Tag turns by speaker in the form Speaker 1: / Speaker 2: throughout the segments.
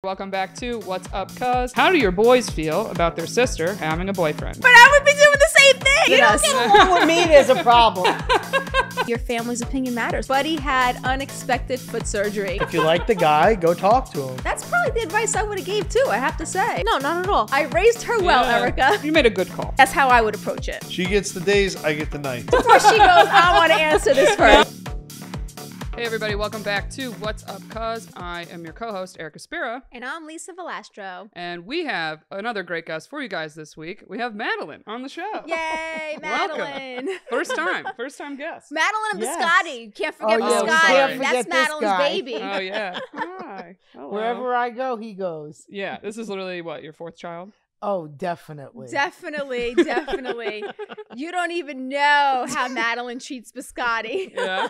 Speaker 1: Welcome back to What's Up, Cuz. How do your boys feel about their sister having a boyfriend?
Speaker 2: But I would be doing the same thing.
Speaker 3: You don't get along with me, there's a problem.
Speaker 2: Your family's opinion matters. Buddy had unexpected foot surgery.
Speaker 4: If you like the guy, go talk to him.
Speaker 2: That's probably the advice I would have gave too, I have to say. No, not at all. I raised her well, Erica.
Speaker 1: You made a good call.
Speaker 2: That's how I would approach it.
Speaker 4: She gets the days, I get the nights.
Speaker 2: Before she goes, I want to answer this first.
Speaker 1: Hey everybody, welcome back to What's Up, Cuz. I am your co-host, Erica Spira.
Speaker 2: And I'm Lisa Velastro.
Speaker 1: And we have another great guest for you guys this week. We have Madeline on the show.
Speaker 2: Yay, Madeline.
Speaker 1: Welcome. First time guest.
Speaker 2: Madeline and
Speaker 3: Yes.
Speaker 2: Biscotti. You can't forget
Speaker 1: Oh, yeah,
Speaker 2: Biscotti.
Speaker 1: can't
Speaker 3: forget
Speaker 2: That's
Speaker 3: this
Speaker 2: Madeline's
Speaker 3: guy.
Speaker 2: baby.
Speaker 1: Oh yeah. Hi. Hello.
Speaker 3: Wherever I go, he goes.
Speaker 1: Yeah, this is literally what, your fourth child?
Speaker 3: Oh, definitely.
Speaker 2: Definitely. You don't even know how Madeline treats Biscotti.
Speaker 1: Yeah.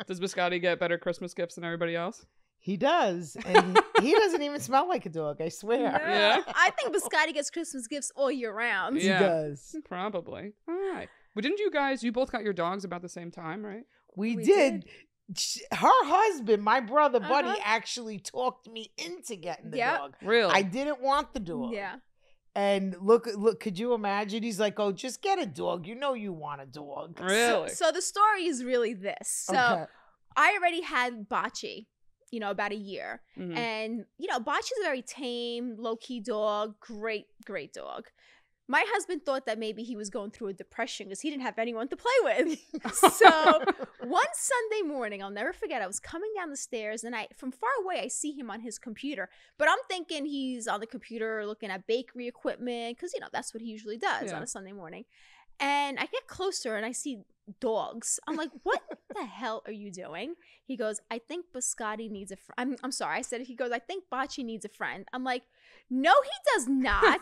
Speaker 1: Does Biscotti get better Christmas gifts than everybody else?
Speaker 3: He does. And he doesn't even smell like a dog, I swear.
Speaker 1: Yeah.
Speaker 2: I think Biscotti gets Christmas gifts all year round.
Speaker 3: He
Speaker 1: Yeah.
Speaker 3: does.
Speaker 1: Probably. All right. But didn't you both got your dogs about the same time, right?
Speaker 3: We
Speaker 2: We
Speaker 3: did. Her husband, my brother Buddy,
Speaker 2: Uh-huh.
Speaker 3: actually talked me into getting the
Speaker 2: Yep.
Speaker 3: dog.
Speaker 1: Really?
Speaker 3: I didn't want the dog.
Speaker 2: Yeah.
Speaker 3: And look, could you imagine? He's like, oh, just get a dog. You know you want a dog.
Speaker 1: Really?
Speaker 2: So the story is really this. So
Speaker 3: Okay.
Speaker 2: I already had Bocce, about a year.
Speaker 1: Mhm.
Speaker 2: And, Bocce's a very tame, low-key dog. Great dog. My husband thought that maybe he was going through a depression because he didn't have anyone to play with. So one Sunday morning, I'll never forget, I was coming down the stairs and from far away, I see him on his computer. But I'm thinking he's on the computer looking at bakery equipment because, that's what he usually does
Speaker 1: Yeah.
Speaker 2: on a Sunday morning. And I get closer and I see dogs. I'm like, what the hell are you doing? He goes, I think Biscotti needs a friend. I'm sorry. He goes, I think Bocce needs a friend. I'm like, no, he does not.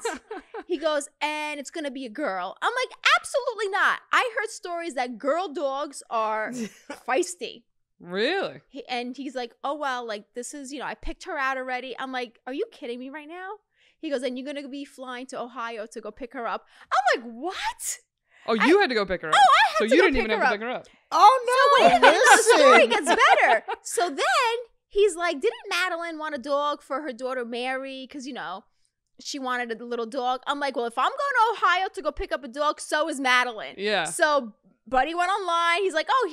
Speaker 2: He goes, and it's going to be a girl. I'm like, absolutely not. I heard stories that girl dogs are feisty.
Speaker 1: Really?
Speaker 2: And he's like, oh, well, like this is, I picked her out already. I'm like, are you kidding me right now? He goes, and you're going to be flying to Ohio to go pick her up. I'm like, what?
Speaker 1: Oh, you had to go pick her up.
Speaker 2: Oh, I had
Speaker 1: so
Speaker 2: to
Speaker 1: you
Speaker 2: go
Speaker 1: didn't even
Speaker 2: pick
Speaker 1: have
Speaker 2: her
Speaker 1: to pick her up.
Speaker 3: Oh, no.
Speaker 2: So wait, the story
Speaker 3: listen.
Speaker 2: gets better. So then he's like, didn't Madeline want a dog for her daughter Mary? Because, she wanted a little dog. I'm like, well, if I'm going to Ohio to go pick up a dog, so is Madeline.
Speaker 1: Yeah.
Speaker 2: So Buddy went online. He's like, oh,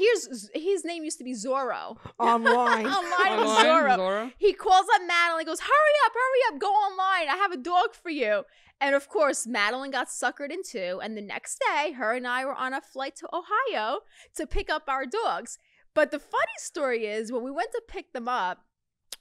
Speaker 2: his name used to be Zorro.
Speaker 3: Online.
Speaker 2: Online was
Speaker 1: Online,
Speaker 2: Zorro.
Speaker 1: Zorro?
Speaker 2: He calls up Madeline, goes, hurry up, go online. I have a dog for you. And of course, Madeline got suckered into. And the next day, her and I were on a flight to Ohio to pick up our dogs. But the funny story is, when we went to pick them up,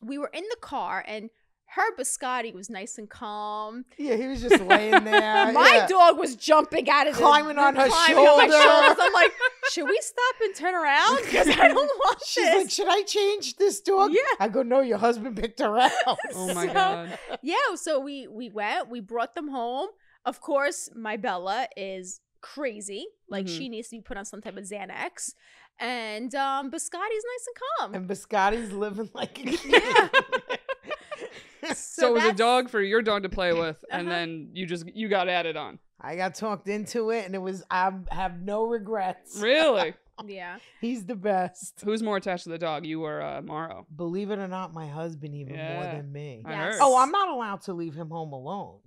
Speaker 2: we were in the car and her Biscotti was nice and calm.
Speaker 3: Yeah, he was just laying there.
Speaker 2: My dog was jumping out of
Speaker 3: Climbing on her
Speaker 2: climbing on my
Speaker 3: shoulder.
Speaker 2: shoulders. I'm like, should we stop and turn around? Because I don't want
Speaker 3: She's
Speaker 2: this.
Speaker 3: like, should I change this dog?
Speaker 2: Yeah.
Speaker 3: I go, no, your husband picked her out.
Speaker 1: Oh my
Speaker 2: So-
Speaker 1: God.
Speaker 2: Yeah, so we went, we brought them home. Of course, my Bella is crazy. Like,
Speaker 1: Mhm.
Speaker 2: she needs to be put on some type of Xanax. And Biscotti's nice and calm.
Speaker 3: And Biscotti's living like a king.
Speaker 2: Yeah.
Speaker 1: So it was a
Speaker 2: that's-
Speaker 1: dog for your dog to play with, and
Speaker 2: Uh-huh.
Speaker 1: then you got added on.
Speaker 3: I got talked into it, and I have no regrets.
Speaker 1: Really?
Speaker 2: Yeah.
Speaker 3: He's the best.
Speaker 1: Who's more attached to the dog, you or Morrow?
Speaker 3: Believe it or not, my husband even more
Speaker 1: Yeah.
Speaker 3: than me.
Speaker 1: I
Speaker 2: Yes.
Speaker 1: heard.
Speaker 3: Oh, I'm not allowed to leave him home alone.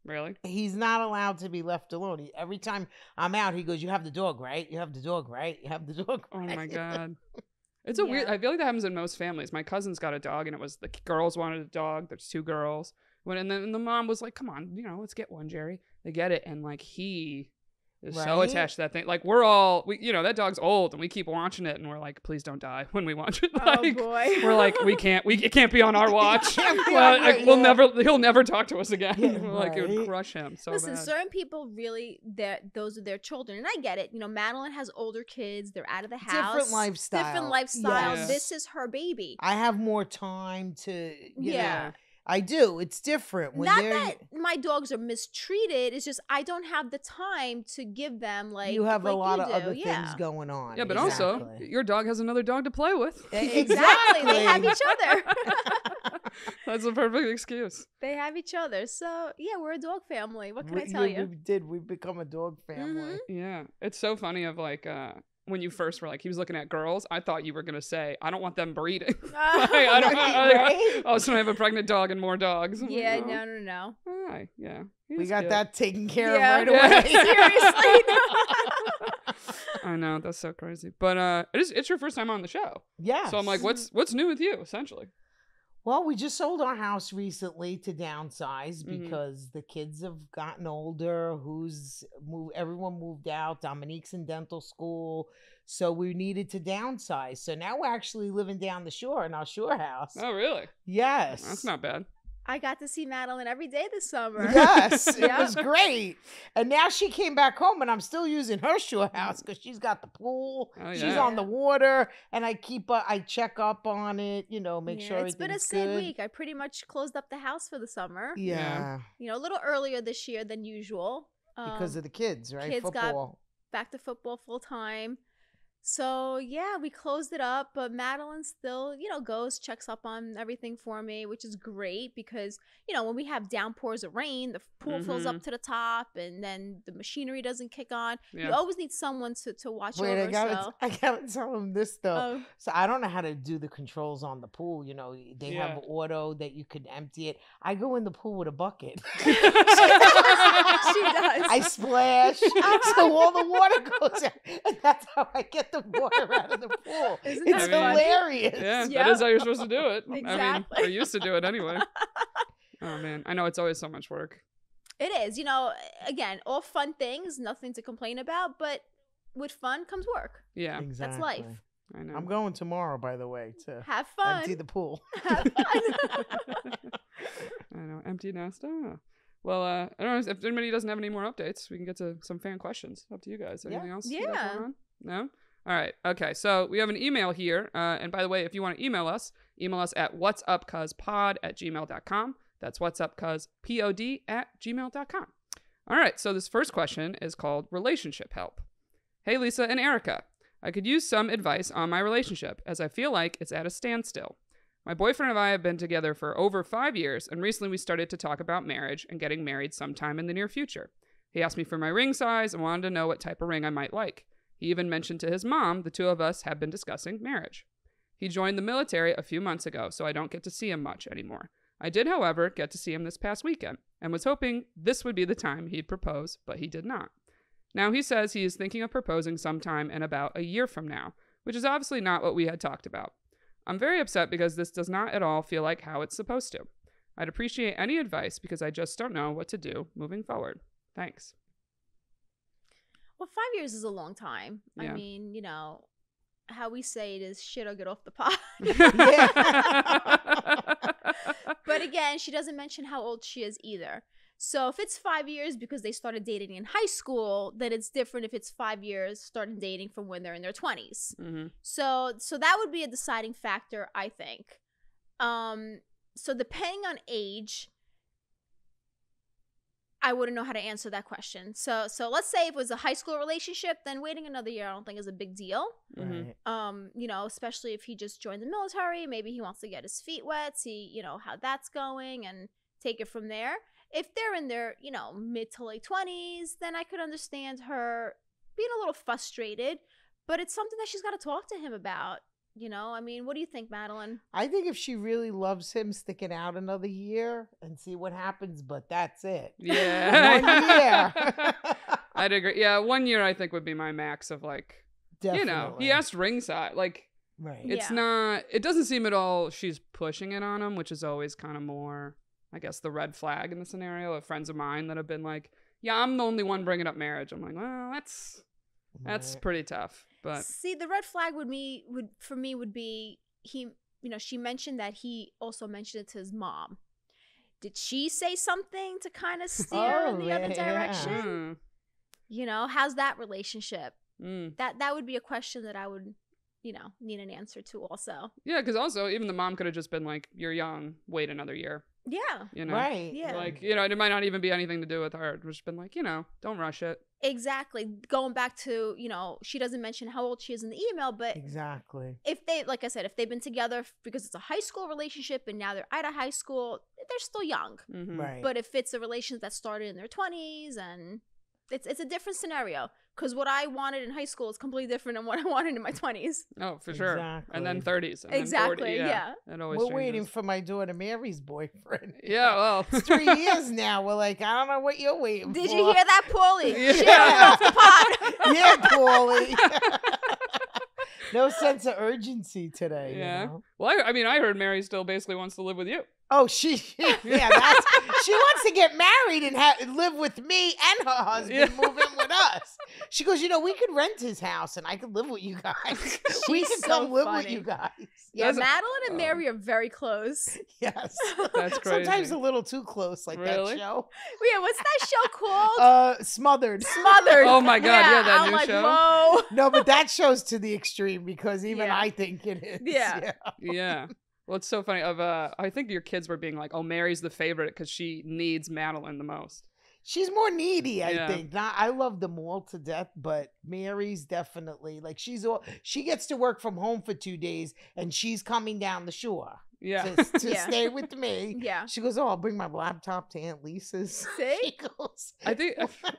Speaker 1: Really?
Speaker 3: He's not allowed to be left alone. Every time I'm out, he goes, you have the dog, right? You have the dog, right? You have the dog,
Speaker 1: Oh
Speaker 3: right?
Speaker 1: my God. It's a weird.
Speaker 2: Yeah.
Speaker 1: I feel like that happens in most families. My cousin's got a dog, and it was the girls wanted a dog. There's two girls. And then the mom was like, "Come on, let's get one, Jerry." They get it, and like he is so
Speaker 3: Right?
Speaker 1: attached to that thing. Like we're all, that dog's old, and we keep watching it, and we're like, "Please don't die when we watch it."
Speaker 2: Oh,
Speaker 1: Like,
Speaker 2: boy.
Speaker 1: we're like, it can't be on our watch.
Speaker 3: Can't be
Speaker 1: Well,
Speaker 3: on
Speaker 1: like,
Speaker 3: your-
Speaker 1: he'll never talk to us again.
Speaker 3: Yeah,
Speaker 1: We're like, it would
Speaker 3: right.
Speaker 1: crush him so
Speaker 2: Listen,
Speaker 1: bad.
Speaker 2: certain people really, those are their children. And I get it. Madeline has older kids. They're out of the house.
Speaker 3: Different lifestyle.
Speaker 2: Different lifestyle.
Speaker 1: Yes.
Speaker 2: This is her baby.
Speaker 3: I have more time to, you
Speaker 2: Yeah.
Speaker 3: know. I do. It's different. When
Speaker 2: Not
Speaker 3: they're,
Speaker 2: that my dogs are mistreated. It's just I don't have the time to give them like
Speaker 3: you have a
Speaker 2: like
Speaker 3: lot
Speaker 2: you
Speaker 3: of
Speaker 2: do.
Speaker 3: other
Speaker 2: Yeah.
Speaker 3: things going on.
Speaker 1: Yeah, but also
Speaker 3: Exactly.
Speaker 1: your dog has another dog to play with.
Speaker 2: Exactly. They have each other.
Speaker 1: That's a perfect excuse.
Speaker 2: They have each other. So yeah, we're a dog family. What can I
Speaker 3: We-
Speaker 2: tell you?
Speaker 3: We did. We've become a dog family.
Speaker 2: Mhm.
Speaker 1: Yeah, it's so funny. Of like, when you first were like, he was looking at girls, I thought you were going to say, I don't want them breeding.
Speaker 3: Right?
Speaker 1: Oh, so I have a pregnant dog and more dogs. I'm
Speaker 2: Yeah,
Speaker 1: like, oh,
Speaker 2: no.
Speaker 1: Hi. Yeah.
Speaker 3: We got that taken care
Speaker 2: Yeah.
Speaker 3: of right away.
Speaker 2: Seriously.
Speaker 1: I know. That's so crazy. But it's your first time on the show.
Speaker 3: Yeah.
Speaker 1: So I'm like, what's new with you, essentially?
Speaker 3: Well, we just sold our house recently to downsize
Speaker 1: Mhm.
Speaker 3: because the kids have gotten older. Everyone moved out. Dominique's in dental school. So we needed to downsize. So now we're actually living down the shore in our shore house.
Speaker 1: Oh, really?
Speaker 3: Yes.
Speaker 1: That's not bad.
Speaker 2: I got to see Madeline every day this summer.
Speaker 3: Yes, it
Speaker 2: Yeah.
Speaker 3: was great. And now she came back home, and I'm still using her shore house because she's got the pool.
Speaker 1: Oh,
Speaker 3: She's
Speaker 1: yeah.
Speaker 3: on the water, and I check up on it. Make
Speaker 2: Yeah,
Speaker 3: sure
Speaker 2: it's been a
Speaker 3: everything's
Speaker 2: sad
Speaker 3: good.
Speaker 2: week. I pretty much closed up the house for the summer.
Speaker 3: Yeah,
Speaker 2: A little earlier this year than usual.
Speaker 3: because of the kids, right?
Speaker 2: kids got-
Speaker 3: Football.
Speaker 2: Back to football full time. So yeah, we closed it up, but Madeline still, goes, checks up on everything for me, which is great because, when we have downpours of rain, the pool fills up to the top and then the machinery doesn't kick on.
Speaker 1: Yeah.
Speaker 2: You always need someone to watch
Speaker 3: Wait,
Speaker 2: over.
Speaker 3: I gotta tell him this though.
Speaker 2: Oh.
Speaker 3: So I don't know how to do the controls on the pool. They
Speaker 1: Yeah.
Speaker 3: have auto that you could empty it. I go in the pool with a bucket.
Speaker 2: She does.
Speaker 3: I splash, so all the water goes out, and that's how I get the water out of the pool.
Speaker 2: Isn't
Speaker 3: It's
Speaker 1: that funny?
Speaker 3: hilarious.
Speaker 1: Yeah,
Speaker 2: Yep.
Speaker 1: that is how you're supposed to do it. I mean,
Speaker 2: Exactly.
Speaker 1: I used to do it anyway. Oh, man. I know it's always so much work.
Speaker 2: It is, again, all fun things, nothing to complain about, but with fun comes work.
Speaker 1: Yeah,
Speaker 3: Exactly.
Speaker 2: life.
Speaker 1: I know.
Speaker 3: I'm going tomorrow, by the way, to
Speaker 2: Have fun.
Speaker 3: empty the pool.
Speaker 2: Have fun.
Speaker 1: I know. Empty nest. Oh. Well, I don't know if anybody doesn't have any more updates. We can get to some fan questions. Up to you guys. Anything else? you got
Speaker 2: Yeah.
Speaker 1: going on? No. All right. Okay. So we have an email here. And by the way, if you want to email us at whatsupcuzpod@gmail.com. That's whatsupcuzpod@gmail.com. All right. So this first question is called relationship help. Hey, Lisa and Erica. I could use some advice on my relationship as I feel like it's at a standstill. My boyfriend and I have been together for over 5 years, and recently we started to talk about marriage and getting married sometime in the near future. He asked me for my ring size and wanted to know what type of ring I might like. He even mentioned to his mom the two of us have been discussing marriage. He joined the military a few months ago, so I don't get to see him much anymore. I did, however, get to see him this past weekend, and was hoping this would be the time he'd propose, but he did not. Now he says he is thinking of proposing sometime in about a year from now, which is obviously not what we had talked about. I'm very upset because this does not at all feel like how it's supposed to. I'd appreciate any advice because I just don't know what to do moving forward. Thanks.
Speaker 2: Well, 5 years is a long time.
Speaker 1: Yeah.
Speaker 2: I mean, how we say it is shit or get off the pot. But again, she doesn't mention how old she is either. So if it's 5 years because they started dating in high school, then it's different if it's 5 years starting dating from when they're in their 20s.
Speaker 1: Mm-hmm.
Speaker 2: So that would be a deciding factor, I think. So depending on age, I wouldn't know how to answer that question. So let's say if it was a high school relationship, then waiting another year I don't think is a big deal.
Speaker 1: Mhm.
Speaker 3: Right.
Speaker 2: Especially if he just joined the military, maybe he wants to get his feet wet, see, how that's going and take it from there. If they're in their, mid to late 20s, then I could understand her being a little frustrated, but it's something that she's got to talk to him about. I mean, what do you think, Madeline?
Speaker 3: I think if she really loves him, stick it out another year and see what happens, but that's it.
Speaker 1: Yeah.
Speaker 3: 1 year.
Speaker 1: I'd agree. Yeah, 1 year I think would be my max of like,
Speaker 3: Definitely.
Speaker 1: he asked ring size. Like,
Speaker 3: Right.
Speaker 1: it's
Speaker 2: Yeah.
Speaker 1: not, it doesn't seem at all she's pushing it on him, which is always kind of more, I guess, the red flag in the scenario of friends of mine that have been like, yeah, I'm the only one bringing up marriage. I'm like, well, that's
Speaker 3: Right.
Speaker 1: pretty tough. But
Speaker 2: See, the red flag would be he, she mentioned that he also mentioned it to his mom. Did she say something to kind of steer in the other
Speaker 3: yeah.
Speaker 2: direction? How's that relationship?
Speaker 1: mm.
Speaker 2: That would be a question that I would, need an answer to also.
Speaker 1: Yeah, because also even the mom could have just been like, you're young, wait another year.
Speaker 2: Yeah.
Speaker 3: Right.
Speaker 2: Yeah.
Speaker 1: Like, it might not even be anything to do with her. It's just been like, don't rush it.
Speaker 2: Exactly. Going back to, she doesn't mention how old she is in the email, but
Speaker 3: Exactly.
Speaker 2: if they, like I said, if they've been together because it's a high school relationship and now they're out of high school, they're still young.
Speaker 1: Mhm.
Speaker 3: Right.
Speaker 2: But if it's a relationship that started in their 20s and it's a different scenario. Because what I wanted in high school is completely different than what I wanted in my 20s.
Speaker 1: Oh, for sure.
Speaker 3: Exactly.
Speaker 1: And then 30s. And then 40,
Speaker 2: Exactly, yeah.
Speaker 1: It always
Speaker 3: We're
Speaker 1: changes.
Speaker 3: waiting for my daughter Mary's boyfriend.
Speaker 1: Yeah, well.
Speaker 3: It's 3 years now. We're like, I don't know what you're waiting
Speaker 2: Did
Speaker 3: for.
Speaker 2: you hear that, Paulie?
Speaker 1: Yeah.
Speaker 2: Share it off the pot.
Speaker 3: Yeah, Paulie. No sense of urgency today.
Speaker 1: Yeah.
Speaker 3: You know?
Speaker 1: Well, I mean, I heard Mary still basically wants to live with you.
Speaker 3: Oh, she wants to get married and live with me and her husband, move in with us. She goes, we could rent his house and I could live with you guys. We
Speaker 2: She's
Speaker 3: could
Speaker 2: so
Speaker 3: come live with
Speaker 2: funny.
Speaker 3: you guys.
Speaker 2: Yeah,
Speaker 1: That's-
Speaker 2: Madeline and Mary are very close.
Speaker 3: Yes.
Speaker 1: That's crazy.
Speaker 3: Sometimes a little too close, like
Speaker 1: Really?
Speaker 3: that show.
Speaker 2: Yeah, what's that show called?
Speaker 3: Smothered.
Speaker 2: Smothered.
Speaker 1: Oh my God, yeah, that
Speaker 2: I'm
Speaker 1: new
Speaker 2: like,
Speaker 1: show.
Speaker 2: whoa.
Speaker 3: No, but that show's to the extreme because even
Speaker 2: Yeah.
Speaker 3: I think it is.
Speaker 2: Yeah.
Speaker 1: Yeah. Well, it's so funny. I think your kids were being like, "Oh, Mary's the favorite because she needs Madeline the most."
Speaker 3: She's more needy, I
Speaker 1: Yeah.
Speaker 3: think. I love them all to death, but Mary's definitely like she gets to work from home for 2 days and she's coming down the shore
Speaker 1: Yeah.
Speaker 3: to
Speaker 2: Yeah.
Speaker 3: stay with me.
Speaker 2: Yeah.
Speaker 3: She goes, "Oh, I'll bring my laptop to Aunt Lisa's."
Speaker 2: See?
Speaker 3: She goes,
Speaker 1: I think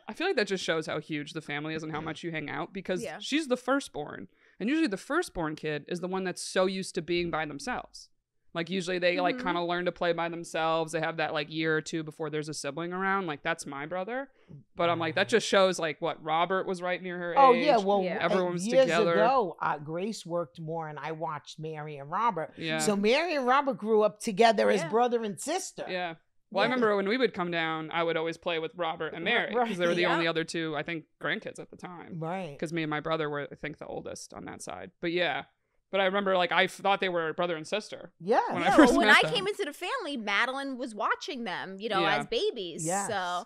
Speaker 1: I feel like that just shows how huge the family is and how much you hang out because
Speaker 2: Yeah.
Speaker 1: she's the firstborn, and usually the firstborn kid is the one that's so used to being by themselves. Like usually they like
Speaker 2: Mhm.
Speaker 1: kind of learn to play by themselves. They have that like year or two before there's a sibling around. Like that's my brother, but I'm like that just shows like what Robert was right near her
Speaker 3: Oh
Speaker 1: age.
Speaker 3: yeah, well,
Speaker 2: Yeah.
Speaker 1: Everyone was
Speaker 3: years
Speaker 1: together.
Speaker 3: ago, Grace worked more, and I watched Mary and Robert.
Speaker 1: Yeah.
Speaker 3: So Mary and Robert grew up together as
Speaker 2: Yeah.
Speaker 3: brother and sister.
Speaker 1: Yeah. Well, I
Speaker 3: Yeah.
Speaker 1: remember when we would come down, I would always play with Robert and Mary because they were the
Speaker 2: Right.
Speaker 1: only other two, I think, grandkids at the time.
Speaker 3: Right.
Speaker 1: Because me and my brother were, I think, the oldest on that side. But yeah. But I remember, like, I thought they were brother and sister.
Speaker 3: Yeah.
Speaker 1: When I
Speaker 2: Yeah,
Speaker 1: first
Speaker 2: well, when
Speaker 1: met
Speaker 2: I
Speaker 1: them.
Speaker 2: came into the family, Madeline was watching them,
Speaker 1: Yeah.
Speaker 2: as babies.
Speaker 3: Yes.
Speaker 2: So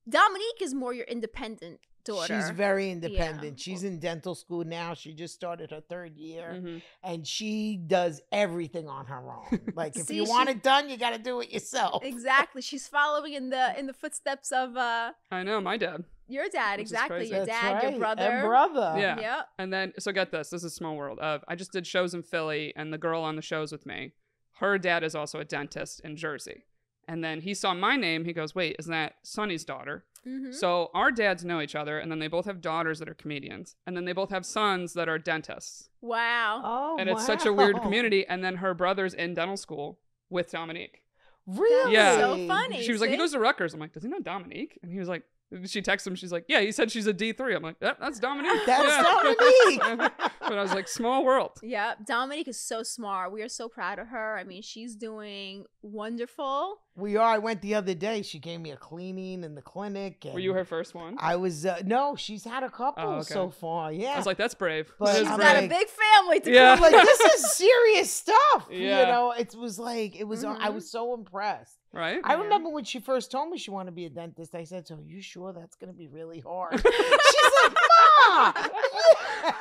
Speaker 2: Dominique is more your independent daughter.
Speaker 3: She's very independent. She's in dental school now. She just started her 3rd year,
Speaker 1: Mhm.
Speaker 3: and she does everything on her own. Like if
Speaker 2: See,
Speaker 3: you want
Speaker 2: she-
Speaker 3: it done, you got to do it yourself.
Speaker 2: Exactly. She's following in the footsteps of
Speaker 1: I know, my dad.
Speaker 2: your dad.
Speaker 1: Which is
Speaker 2: Exactly.
Speaker 1: crazy.
Speaker 2: Your
Speaker 3: That's
Speaker 2: dad,
Speaker 3: right.
Speaker 2: your brother.
Speaker 3: And brother.
Speaker 1: Yeah.
Speaker 2: Yep.
Speaker 1: And then, so get this. This is a small world. I just did shows in Philly, and the girl on the shows with me, her dad is also a dentist in Jersey. And then he saw my name. He goes, wait, isn't that Sonny's daughter?
Speaker 2: Mm-hmm.
Speaker 1: So our dads know each other, and then they both have daughters that are comedians, and then they both have sons that are dentists.
Speaker 2: Wow.
Speaker 3: Oh,
Speaker 1: And it's such a weird
Speaker 3: wow.
Speaker 1: community. And then her brother's in dental school with Dominique.
Speaker 3: Really?
Speaker 1: Yeah.
Speaker 2: So funny.
Speaker 1: She was like, he
Speaker 2: see?
Speaker 1: goes to Rutgers. I'm like, does he know Dominique? And he was like, she texts him. She's like, yeah, he said she's a D3. I'm like, that's Dominique.
Speaker 3: That's
Speaker 1: Yeah.
Speaker 3: Dominique.
Speaker 1: But I was like, small world.
Speaker 2: Yeah, Dominique is so smart. We are so proud of her. I mean, she's doing wonderful.
Speaker 3: We are. I went the other day. She gave me a cleaning in the clinic. And
Speaker 1: Were you her first one?
Speaker 3: I was. No, she's had a couple
Speaker 1: Oh, okay.
Speaker 3: so far. Yeah.
Speaker 1: I was like, that's brave.
Speaker 3: But
Speaker 1: That is
Speaker 2: She's
Speaker 3: I'm
Speaker 1: brave.
Speaker 2: got a
Speaker 3: like-
Speaker 2: big family to
Speaker 1: Yeah.
Speaker 3: I'm like, this is serious stuff.
Speaker 1: Yeah.
Speaker 3: You know, it was like, I
Speaker 2: Mhm.
Speaker 3: was so impressed.
Speaker 1: Right?
Speaker 3: I
Speaker 2: Yeah.
Speaker 3: remember when she first told me she wanted to be a dentist, I said, so are you sure that's going to be really hard? She's like, Ma!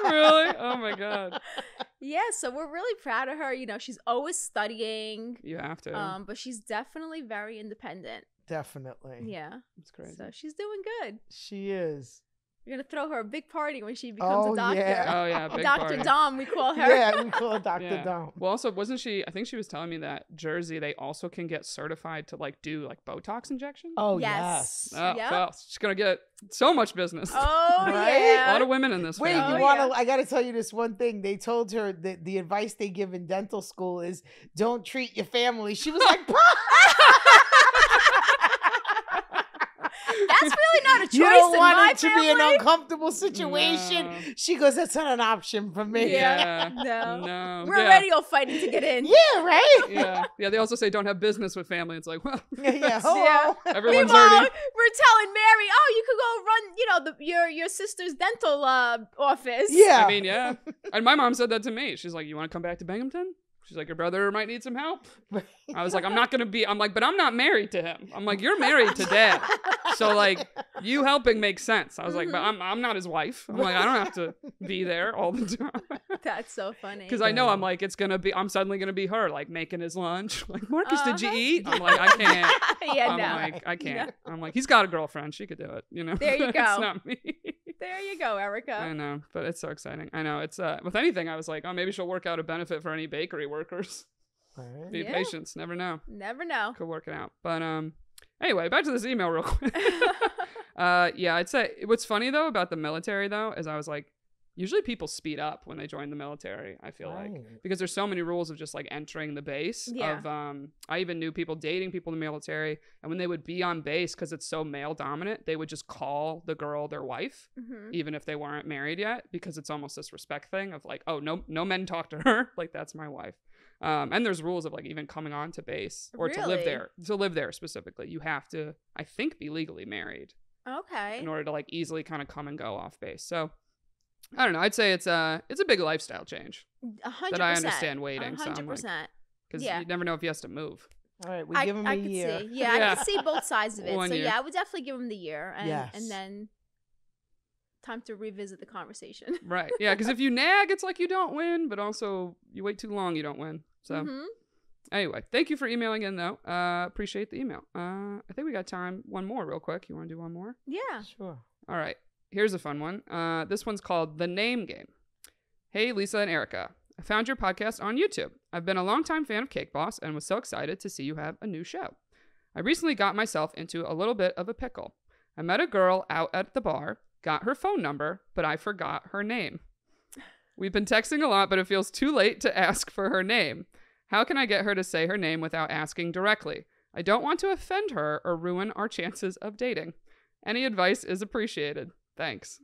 Speaker 1: Really? Oh my God.
Speaker 2: Yeah, so we're really proud of her. You know, she's always studying.
Speaker 1: You have to.
Speaker 2: But she's definitely very independent.
Speaker 3: Definitely.
Speaker 2: Yeah.
Speaker 1: It's crazy.
Speaker 2: So she's doing good.
Speaker 3: She is.
Speaker 2: We're gonna throw her a big party when she becomes
Speaker 3: Oh,
Speaker 2: a doctor.
Speaker 3: yeah.
Speaker 1: Oh, yeah. Big
Speaker 2: Dr.
Speaker 1: party.
Speaker 2: Dom, we call her.
Speaker 3: Yeah, we call her Dr.
Speaker 1: Yeah.
Speaker 3: Dom.
Speaker 1: Well, also, wasn't she? I think she was telling me that Jersey, they also can get certified to like do like Botox injections.
Speaker 3: Oh,
Speaker 2: Yes.
Speaker 3: yes.
Speaker 1: Oh,
Speaker 2: Yep.
Speaker 1: well, she's gonna get so much business.
Speaker 2: Oh
Speaker 3: Right?
Speaker 1: A
Speaker 2: yeah.
Speaker 1: lot of women in this
Speaker 3: Wait,
Speaker 1: family.
Speaker 3: you
Speaker 2: Oh,
Speaker 3: want to?
Speaker 2: yeah.
Speaker 3: I got to tell you this one thing. They told her that the advice they give in dental school is don't treat your family. She was like, "Pa!"
Speaker 2: That's really not a choice
Speaker 3: You don't
Speaker 2: in
Speaker 3: want
Speaker 2: my
Speaker 3: it to
Speaker 2: family.
Speaker 3: be an uncomfortable situation.
Speaker 1: No.
Speaker 3: She goes, that's not an option for me.
Speaker 1: Yeah.
Speaker 2: No.
Speaker 1: No.
Speaker 2: We're
Speaker 1: yeah.
Speaker 2: already all fighting to get in.
Speaker 3: Yeah, right?
Speaker 1: Yeah. Yeah. They also say don't have business with family. It's like, well,
Speaker 3: Yeah. Hello.
Speaker 1: everyone's
Speaker 2: Meanwhile,
Speaker 1: already.
Speaker 2: we're telling Mary, oh, you could go run, your sister's dental office.
Speaker 3: Yeah.
Speaker 1: I mean, yeah. And my mom said that to me. She's like, you want to come back to Binghamton? She's like, your brother might need some help. I was like, I'm not going to be, I'm like, but I'm not married to him. I'm like, you're married to dad. So like, you helping makes sense. I was like, but I'm not his wife. I'm like, I don't have to be there all the time.
Speaker 2: That's so funny.
Speaker 1: Because I know I'm like, I'm suddenly going to be her, like making his lunch. Like, Marcus, did you
Speaker 2: Uh-huh.
Speaker 1: eat? I'm like, I can't.
Speaker 2: Yeah,
Speaker 1: I'm
Speaker 2: no.
Speaker 1: like, I can't. I'm like, he's got a girlfriend. She could do it, you know?
Speaker 2: There you
Speaker 1: It's
Speaker 2: go.
Speaker 1: not me.
Speaker 2: There you go, Erica.
Speaker 1: I know, but it's so exciting. I know. It's, with anything, I was like, oh, maybe she'll work out a benefit for any bakery workers.
Speaker 3: Right.
Speaker 1: Be
Speaker 2: Yeah.
Speaker 1: patient. Never know.
Speaker 2: Never know.
Speaker 1: Could work it out. But anyway, back to this email real quick. Yeah, I'd say what's funny though about the military though is I was like, usually people speed up when they join the military, I feel like, because there's so many rules of just like entering the base of I even knew people dating people in the military, and when they would be on base, because it's so male dominant, they would just call the girl their wife, even if they weren't married yet, because it's almost this respect thing of like, oh, no men talk to her, like that's my wife. And there's rules of like even coming on to base or to live there specifically, you have to, I think, be legally married in order to like easily kind of come and go off base. So I don't know. I'd say it's a big lifestyle change
Speaker 2: 100%.
Speaker 1: that I understand waiting.
Speaker 2: 100%.
Speaker 1: Because you never know if he has to move.
Speaker 3: All right, we give him a year.
Speaker 2: See. Yeah, I could see both sides of it.
Speaker 1: 1 year.
Speaker 2: Yeah, I would definitely give him the year, and then time to revisit the conversation.
Speaker 1: Right. Yeah, because if you nag, it's like you don't win, but also you wait too long, you don't win. So anyway, thank you for emailing in though. Appreciate the email. I think we got time. One more real quick. You want to do one more?
Speaker 2: Yeah.
Speaker 3: Sure.
Speaker 1: All right. Here's a fun one. This one's called The Name Game. Hey, Lisa and Erica. I found your podcast on YouTube. I've been a longtime fan of Cake Boss and was so excited to see you have a new show. I recently got myself into a little bit of a pickle. I met a girl out at the bar, got her phone number, but I forgot her name. We've been texting a lot, but it feels too late to ask for her name. How can I get her to say her name without asking directly? I don't want to offend her or ruin our chances of dating. Any advice is appreciated. Thanks.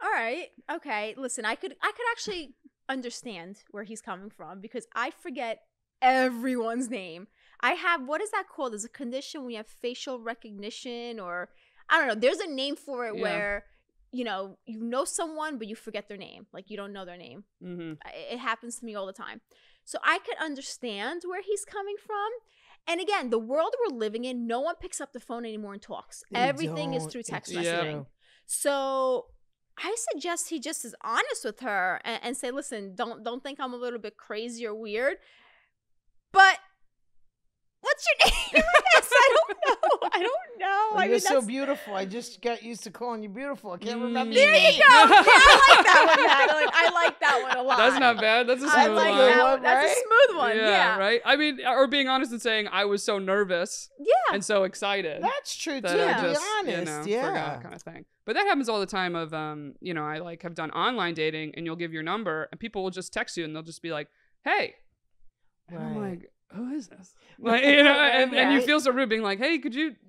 Speaker 2: All right. Okay. Listen, I could actually understand where he's coming from because I forget everyone's name. I have, what is that called? There's a condition when you have facial recognition, or I don't know. There's a name for it where, you know someone, but you forget their name. Like you don't know their name. It happens to me all the time. So I could understand where he's coming from. And again, the world we're living in, no one picks up the phone anymore and talks. Everything is through text messaging. So I suggest he just is honest with her and say, listen, don't think I'm a little bit crazy or weird, but what's your name? Yes, I don't know.
Speaker 3: Well, you're so beautiful. I just got used to calling you beautiful. I can't remember.
Speaker 2: There you go. Yeah, I like that one, Madeline. I like that one a lot.
Speaker 1: That's not bad. That's a smooth
Speaker 2: I like
Speaker 1: one.
Speaker 2: that one. That's a smooth one. Yeah.
Speaker 1: Right? I mean, or being honest and saying I was so nervous and so excited.
Speaker 3: That's true, too,
Speaker 1: that
Speaker 3: to
Speaker 1: I
Speaker 3: be
Speaker 1: just,
Speaker 3: honest.
Speaker 1: forgot kind of thing. But that happens all the time of, I like have done online dating and you'll give your number and people will just text you and they'll just be like, hey. And I'm like, who is this? Like, and you feel so rude being like, hey,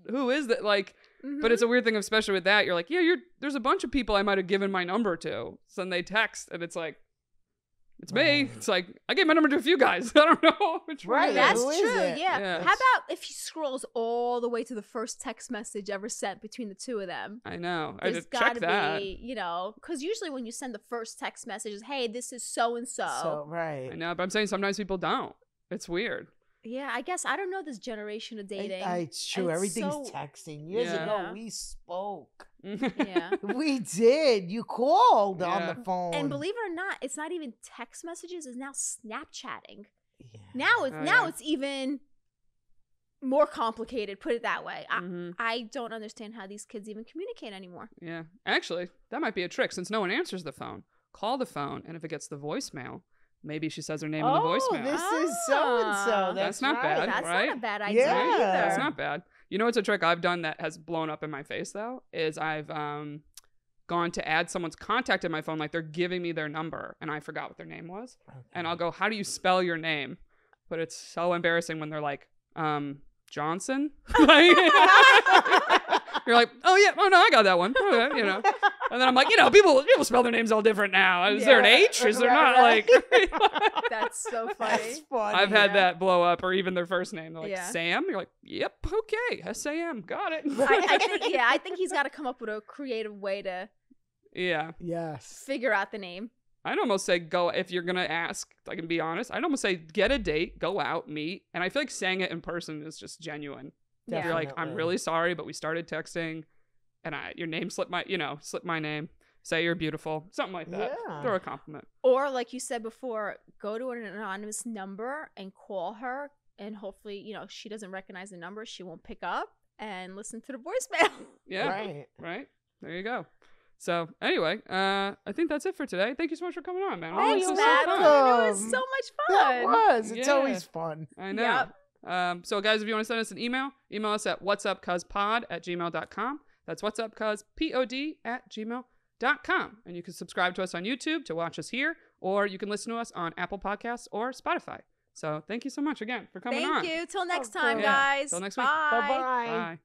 Speaker 1: who is that? Like, but it's a weird thing, especially with that. You're like, yeah, there's a bunch of people I might have given my number to. So then they text and it's like, it's me. It's like, I gave my number to a few guys. I don't know which one.
Speaker 2: That's
Speaker 3: Who is
Speaker 2: true.
Speaker 3: it?
Speaker 2: Yeah. How about if he scrolls all the way to the first text message ever sent between the two of them?
Speaker 1: I know. I
Speaker 2: There's
Speaker 1: just check
Speaker 2: gotta
Speaker 1: that.
Speaker 2: be, because usually when you send the first text message, hey, this is so and so.
Speaker 3: Right.
Speaker 1: I know, but I'm saying sometimes people don't. It's weird.
Speaker 2: Yeah, I guess I don't know this generation of dating.
Speaker 3: It's true. Everything's texting. Years ago, we spoke.
Speaker 2: Yeah.
Speaker 3: We did. You called on the phone.
Speaker 2: And believe it or not, it's not even text messages. It's now Snapchatting.
Speaker 3: Yeah.
Speaker 2: Now it's even more complicated, put it that way. I don't understand how these kids even communicate anymore.
Speaker 1: Yeah. Actually, that might be a trick since no one answers the phone. Call the phone, and if it gets the voicemail, maybe she says her name in the voicemail.
Speaker 3: This is so-and-so.
Speaker 1: That's not bad,
Speaker 2: That's
Speaker 1: right?
Speaker 2: not a bad idea either.
Speaker 1: That's not bad. You know what's a trick I've done that has blown up in my face, though? Is I've gone to add someone's contact in my phone, like they're giving me their number, and I forgot what their name was. Okay. And I'll go, how do you spell your name? But it's so embarrassing when they're like, Johnson? Like, you're like, oh yeah, oh no, I got that one. Okay, And then I'm like, people spell their names all different now. Is there an H? Is there not? Like,
Speaker 2: that's so funny.
Speaker 3: That's funny.
Speaker 1: I've had that blow up, or even their first name. They're like, Sam? You're like, yep, okay, Sam, got it.
Speaker 2: I think he's got to come up with a creative way to figure out the name.
Speaker 1: I'd almost say go, if you're going to ask, I can be honest, I'd almost say get a date, go out, meet. And I feel like saying it in person is just genuine. If you're like, I'm really sorry, but we started texting and your name slipped my name. Say you're beautiful. Something like that. Yeah. Throw a compliment.
Speaker 2: Or like you said before, go to an anonymous number and call her. And hopefully, she doesn't recognize the number. She won't pick up and listen to the voicemail.
Speaker 1: Yeah. Right. There you go. So anyway, I think that's it for today. Thank you so much for coming on, man.
Speaker 2: Thanks, Madeline. It was so much fun.
Speaker 3: It was. It's always fun.
Speaker 1: I know. Yep. So guys, if you want to send us an email us at whatsupcuzpod@gmail.com. That's what's up, cuz, pod@gmail.com. And you can subscribe to us on YouTube to watch us here, or you can listen to us on Apple Podcasts or Spotify. So thank you so much again for coming on.
Speaker 2: Thank you. Till next
Speaker 3: Of
Speaker 2: time,
Speaker 3: course.
Speaker 1: Yeah.
Speaker 2: guys.
Speaker 1: Till next week.
Speaker 2: Bye.
Speaker 3: Bye-bye.
Speaker 1: Bye.